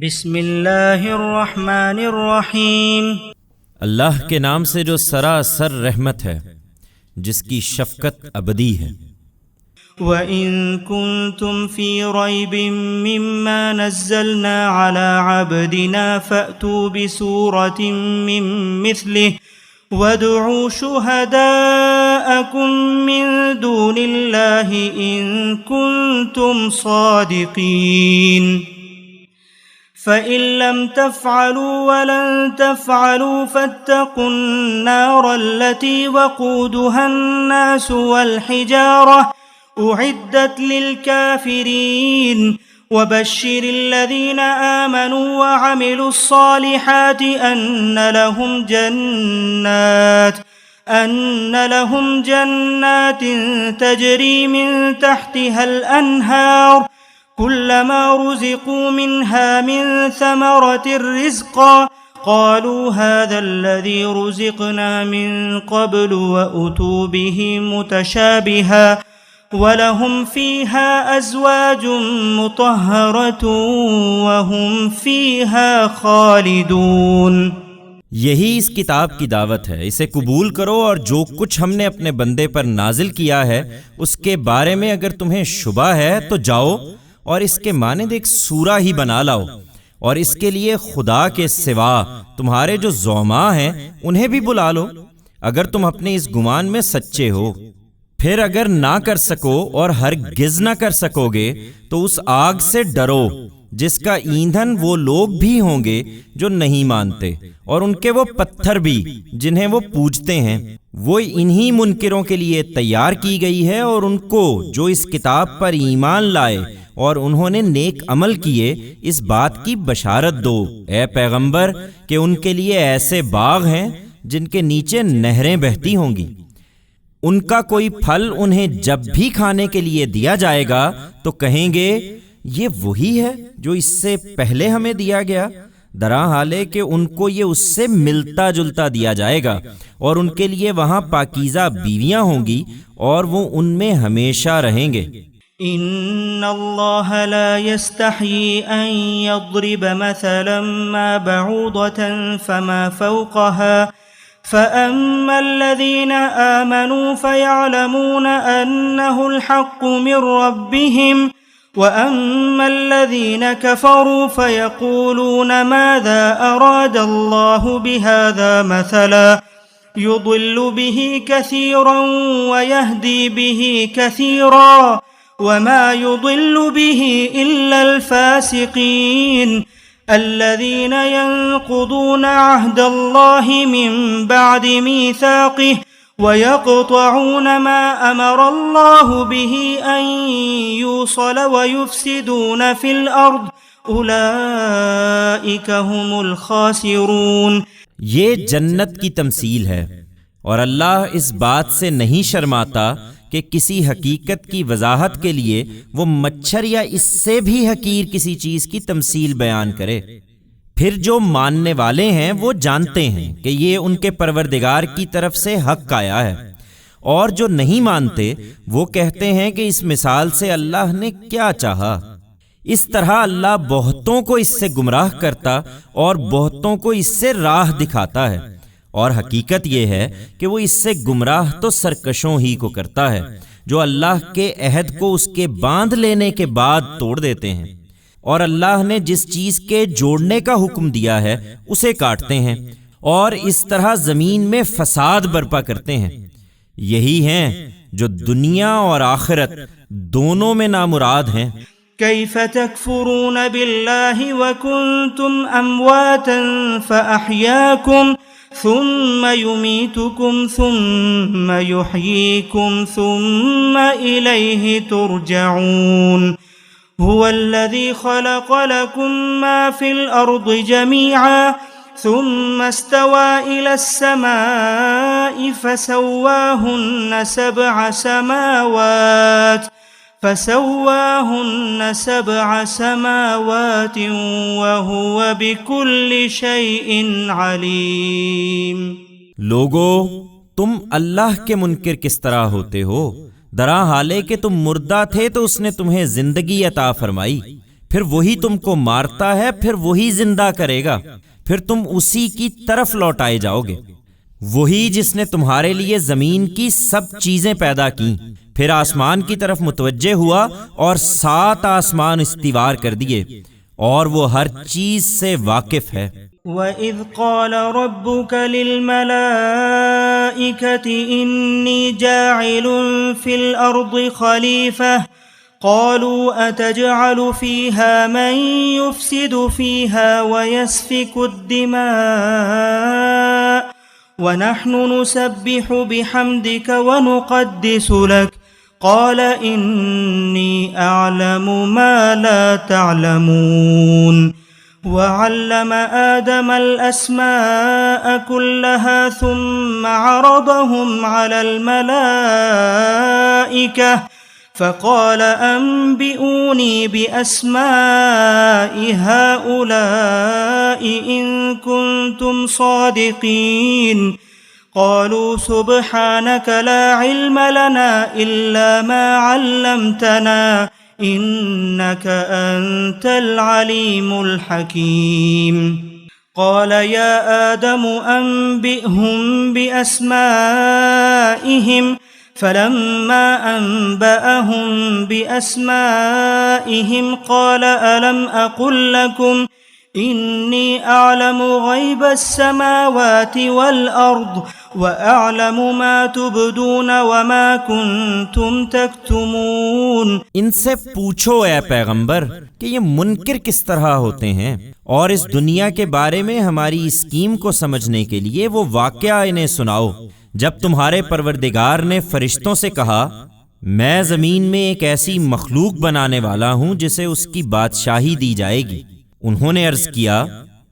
بسم اللہ الرحمن الرحیم۔ اللہ کے نام سے جو سراسر رحمت ہے، جس کی شفقت ابدی ہے۔ وَإِن كُنتُمْ فِي رَيْبٍ مِّمَّا نَزَّلْنَا عَلَىٰ عَبْدِنَا فَأْتُوا بِسُورَةٍ مِّن مِّثْلِهِ وَادْعُوا شُهَدَاءَكُم مِّن دُونِ اللَّهِ إِن كُنتُمْ صَادِقِينَ فَإِن لَّمْ تَفْعَلُوا وَلَن تَفْعَلُوا فَاتَّقُوا النَّارَ الَّتِي وَقُودُهَا النَّاسُ وَالْحِجَارَةُ أُعِدَّتْ لِلْكَافِرِينَ وَبَشِّرِ الَّذِينَ آمَنُوا وَعَمِلُوا الصَّالِحَاتِ أَنَّ لَهُمْ جَنَّاتٍ تَجْرِي مِن تَحْتِهَا الْأَنْهَارُ كُلَّمَا رُزِقُوا مِنْهَا مِن ثَمَرَةٍ رِّزْقًا قَالُوا هَٰذَا الَّذِي رُزِقْنَا مِن قَبْلُ وَأُتُوا بِهِ مُتَشَابِهًا وَلَهُمْ فِيهَا أَزْوَاجٌ مُّطَهَّرَةٌ وَهُمْ فِيهَا خَالِدُونَ۔ یہی اس کتاب کی دعوت ہے، اسے قبول کرو، اور جو کچھ ہم نے اپنے بندے پر نازل کیا ہے اس کے بارے میں اگر تمہیں شبہ ہے تو جاؤ اور اس کے مانند ایک سورہ ہی بنا لاؤ، اور اس کے لیے خدا کے سوا تمہارے جو زعماء ہیں انہیں بھی بلا لو، اگر تم اپنے اس گمان میں سچے ہو۔ پھر اگر نہ کر سکو اور ہرگز نہ کر سکو گے تو اس آگ سے ڈرو جس کا ایندھن وہ لوگ بھی ہوں گے جو نہیں مانتے، اور ان کے وہ پتھر بھی جنہیں وہ پوجتے ہیں، وہ انہی منکروں کے لیے تیار کی گئی ہے۔ اور ان کو جو اس کتاب پر ایمان لائے اور انہوں نے نیک عمل کیے، اس بات کی بشارت دو اے پیغمبر کہ ان کے لیے ایسے باغ ہیں جن کے نیچے نہریں بہتی ہوں گی، ان کا کوئی پھل انہیں جب بھی کھانے کے لیے دیا جائے گا تو کہیں گے یہ وہی ہے جو اس سے پہلے ہمیں دیا گیا، درحال ہے کہ ان کو یہ اس سے ملتا جلتا دیا جائے گا، اور ان کے لیے وہاں پاکیزہ بیویاں ہوں گی اور وہ ان میں ہمیشہ رہیں گے۔ ان اللہ لا يستحيي ان يضرب مثلا ما بعوضة فما فوقها فأما الذين آمنوا فيعلمون أنه الحق من ربهم وأما الذين كفروا فيقولون ماذا أراد الله بهذا مثلا يضل به كثيرا ويهدي به كثيرا وما يضل به إلا الفاسقين الذين ينقضون عهد الله من بعد ميثاقه ويقطعون ما أمر الله به أن يوصل ويفسدون في الأرض أولئك هم الخاسرون۔ یہ جنت کی تمثیل ہے، اور اللہ اس بات سے نہیں شرماتا کہ کسی حقیقت کی وضاحت کے لیے وہ مچھر یا اس سے بھی حقیر کسی چیز کی تمثیل بیان کرے۔ پھر جو ماننے والے ہیں وہ جانتے ہیں کہ یہ ان کے پروردگار کی طرف سے حق آیا ہے، اور جو نہیں مانتے وہ کہتے ہیں کہ اس مثال سے اللہ نے کیا چاہا۔ اس طرح اللہ بہتوں کو اس سے گمراہ کرتا اور بہتوں کو اس سے راہ دکھاتا ہے، اور حقیقت یہ ہے کہ وہ اس سے گمراہ تو سرکشوں ہی کو کرتا ہے جو اللہ کے عہد کو اس کے باندھ لینے کے بعد توڑ دیتے ہیں، اور اللہ نے جس چیز کے جوڑنے کا حکم دیا ہے اسے کاٹتے ہیں، اور اس طرح زمین میں فساد برپا کرتے ہیں۔ یہی ہیں جو دنیا اور آخرت دونوں میں نامراد ہیں۔ كيف تكفرون بالله وكنتم أمواتا فأحياكم ثم يميتكم ثم يحييكم ثم إليه ترجعون هو الذي خلق لكم ما في الأرض جميعا ثم استوى إلى السماء فسواهن سبع سماوات وهو بكل شيء عليم۔ لوگو، تم اللہ کے منکر کس طرح ہوتے ہو؟ درحال ہے کہ تم مردہ تھے تو اس نے تمہیں زندگی عطا فرمائی، پھر وہی تم کو مارتا ہے، پھر وہی زندہ کرے گا، پھر تم اسی کی طرف لوٹائے جاؤ گے۔ وہی جس نے تمہارے لیے زمین کی سب چیزیں پیدا کی، پھر آسمان کی طرف متوجہ ہوا اور 7 آسمان استوار کر دیے، اور وہ ہر چیز سے واقف ہے۔ وَإِذْ قَالَ رَبُّكَ لِلْمَلَائِكَةِ إِنِّي جَاعِلٌ فِي الْأَرْضِ خَلِيفَةً قَالُوا أَتَجْعَلُ فِيهَا مَن يُفْسِدُ فِيهَا وَيَسْفِكُ الدِّمَاءَ وَنَحْنُ نُسَبِّحُ بِحَمْدِكَ وَنُقَدِّسُ لَكَ قَالَ إِنِّي أَعْلَمُ مَا لَا تَعْلَمُونَ وَعَلَّمَ آدَمَ الْأَسْمَاءَ كُلَّهَا ثُمَّ عَرَضَهُمْ عَلَى الْمَلَائِكَةِ فَقَالَ أَنبِئُونِي بِأَسْمَاءِ هَؤُلَاءِ إِن كُنتُمْ صَادِقِينَ قَالُوا سُبْحَانَكَ لَا عِلْمَ لَنَا إِلَّا مَا عَلَّمْتَنَا إِنَّكَ أَنْتَ الْعَلِيمُ الْحَكِيمُ قَالَ يَا آدَمُ أَنبِئْهُم بِأَسْمَائِهِمْ فَلَمَّا أَنبَأَهُم بِأَسْمَائِهِمْ قَالَ أَلَمْ أَقُل لَّكُمْ إِنِّي أَعْلَمُ غَيْبَ السَّمَاوَاتِ وَالْأَرْضِ وَأَعْلَمُ مَا تُبْدُونَ وَمَا كُنتُمْ تَكْتُمُونَ۔ ان سے پوچھو اے پیغمبر کہ یہ منکر کس طرح ہوتے ہیں، اور اس دنیا کے بارے میں ہماری اسکیم کو سمجھنے کے لیے وہ واقعہ انہیں سناؤ جب تمہارے پروردگار نے فرشتوں سے کہا، میں زمین میں ایک ایسی مخلوق بنانے والا ہوں جسے اس کی بادشاہی دی جائے گی۔ انہوں نے عرض کیا،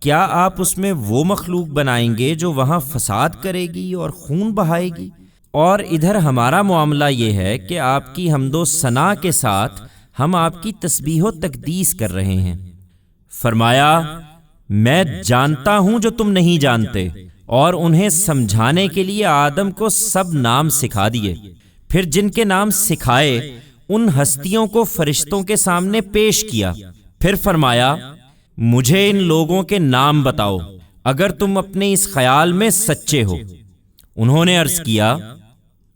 کیا آپ اس میں وہ مخلوق بنائیں گے جو وہاں فساد کرے گی اور خون بہائے گی؟ اور ادھر ہمارا معاملہ یہ ہے کہ آپ کی حمد و ثنا کے ساتھ ہم آپ کی تسبیح و تقدیس کر رہے ہیں۔ فرمایا، میں جانتا ہوں جو تم نہیں جانتے، اور انہیں سمجھانے کے لیے آدم کو سب نام سکھا دیے۔ پھر جن کے نام سکھائے ان ہستیوں کو فرشتوں کے سامنے پیش کیا۔ پھر فرمایا، مجھے ان لوگوں کے نام بتاؤ اگر تم اپنے اس خیال میں سچے ہو۔ انہوں نے عرض کیا،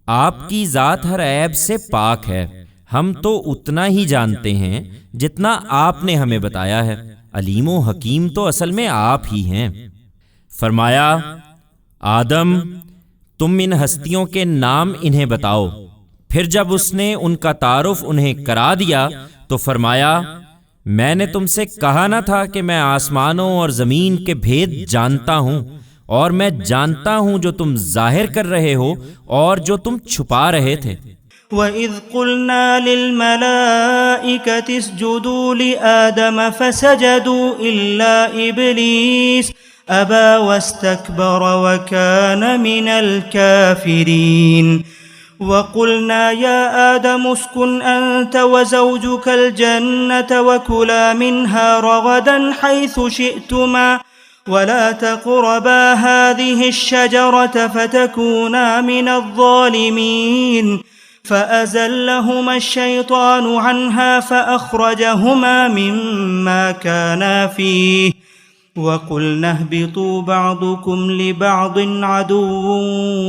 آپ کی ذات ہر عیب سے پاک ہے، ہم تو اتنا ہی جانتے ہیں جتنا آپ نے ہمیں بتایا ہے، علیم و حکیم تو اصل میں آپ ہی ہیں۔ فرمایا، آدم تم ان ہستیوں کے نام انہیں بتاؤ۔ پھر جب اس نے ان کا تعارف انہیں کرا دیا تو فرمایا، میں نے تم سے کہا نہ تھا کہ میں آسمانوں اور زمین کے بھید جانتا ہوں، اور میں جانتا ہوں جو تم ظاہر کر رہے ہو اور جو تم چھپا رہے تھے۔ وَإِذْ قُلْنَا لِلْمَلَائِكَةِ اسْجُدُوا لِآدَمَ فَسَجَدُوا إِلَّا إِبْلِيسَ أَبَى وَاسْتَكْبَرَ وَكَانَ مِنَ الْكَافِرِينَ وَقُلْنَا يَا آدَمُ اسْكُنْ أَنْتَ وَزَوْجُكَ الْجَنَّةَ وَكُلَا مِنْهَا رَغَدًا حَيْثُ شِئْتُمَا وَلَا تَقْرَبَا هَذِهِ الشَّجَرَةَ فَتَكُونَا مِنَ الظَّالِمِينَ فَأَزَلَّهُمَا الشَّيْطَانُ عَنْهَا فَأَخْرَجَهُمَا مِمَّا كَانَا فِيهِ وَقُلْنَا اهْبِطُوا بَعْضُكُمْ لِبَعْضٍ عَدُوٌّ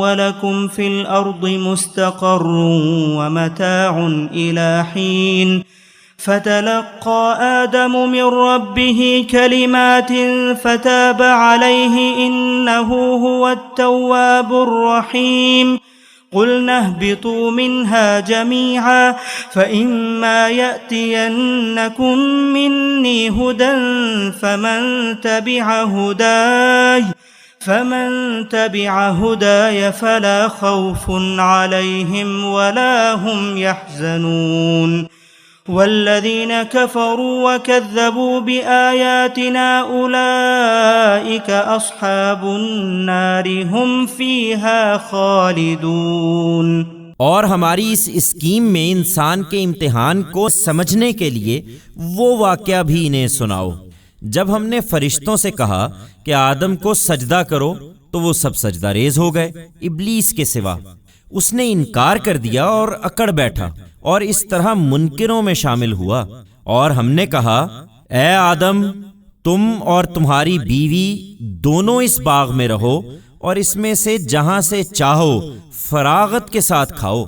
وَلَكُمْ فِي الْأَرْضِ مُسْتَقَرٌّ وَمَتَاعٌ إِلَى حِينٍ فَتَلَقَّى آدَمُ مِنْ رَبِّهِ كَلِمَاتٍ فَتَابَ عَلَيْهِ إِنَّهُ هُوَ التَّوَّابُ الرَّحِيمُ قُلْنَا اهْبِطُوا مِنْهَا جَمِيعًا فَإِمَّا يَأْتِيَنَّكُمْ مِنِّي هُدًى فَمَنْ تَبِعَ هُدَايَ فَلَا خَوْفٌ عَلَيْهِمْ وَلَا هُمْ يَحْزَنُونَ وَالَّذِينَ كَفَرُوا وَكَذَّبُوا بِآيَاتِنَا أُولَئِكَ أَصْحَابُ النَّارِ هُمْ فِيهَا خَالِدُونَ۔ اور ہماری اس اسکیم میں انسان کے امتحان کو سمجھنے کے لیے وہ واقعہ بھی انہیں سناؤ جب ہم نے فرشتوں سے کہا کہ آدم کو سجدہ کرو تو وہ سب سجدہ ریز ہو گئے ابلیس کے سوا۔ اس نے انکار کر دیا اور اکڑ بیٹھا، اور اس طرح منکروں میں شامل ہوا، اور ہم نے کہا اے آدم تم اور تمہاری بیوی دونوں اس باغ میں رہو اور اس میں سے جہاں سے چاہو فراغت کے ساتھ کھاؤ،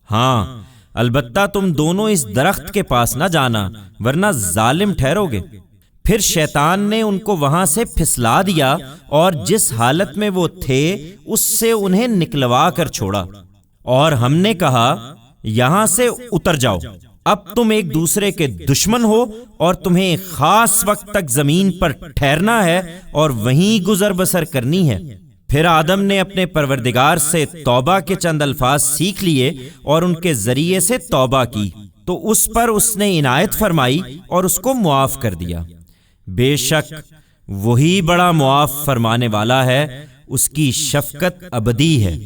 ہاں البتہ تم دونوں اس درخت کے پاس نہ جانا ورنہ ظالم ٹھہرو گے۔ پھر شیطان نے ان کو وہاں سے پھسلا دیا اور جس حالت میں وہ تھے اس سے انہیں نکلوا کر چھوڑا، اور ہم نے کہا یہاں سے اتر جاؤ، اب تم ایک دوسرے کے دشمن ہو اور تمہیں ایک خاص وقت تک زمین پر ٹھہرنا ہے اور وہیں گزر بسر کرنی ہے۔ پھر آدم نے اپنے پروردگار سے توبہ کے چند الفاظ سیکھ لیے اور ان کے ذریعے سے توبہ کی، تو اس پر اس نے عنایت فرمائی اور اس کو معاف کر دیا۔ بے شک وہی بڑا معاف فرمانے والا ہے، اس کی شفقت ابدی ہے۔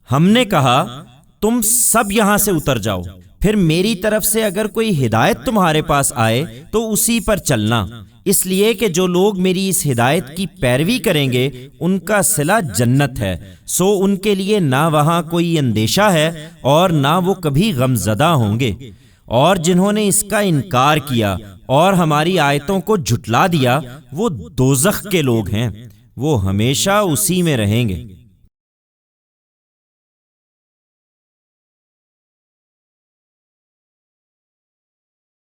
ہم نے کہا تم سب یہاں سے اتر جاؤ، پھر میری طرف سے اگر کوئی ہدایت تمہارے پاس آئے تو اسی پر چلنا، اس لیے کہ جو لوگ میری اس ہدایت کی پیروی کریں گے ان کا صلہ جنت ہے، سو ان کے لیے نہ وہاں کوئی اندیشہ ہے اور نہ وہ کبھی غم زدہ ہوں گے۔ اور جنہوں نے اس کا انکار کیا اور ہماری آیتوں کو جھٹلا دیا وہ دوزخ کے لوگ ہیں، وہ ہمیشہ اسی میں رہیں گے۔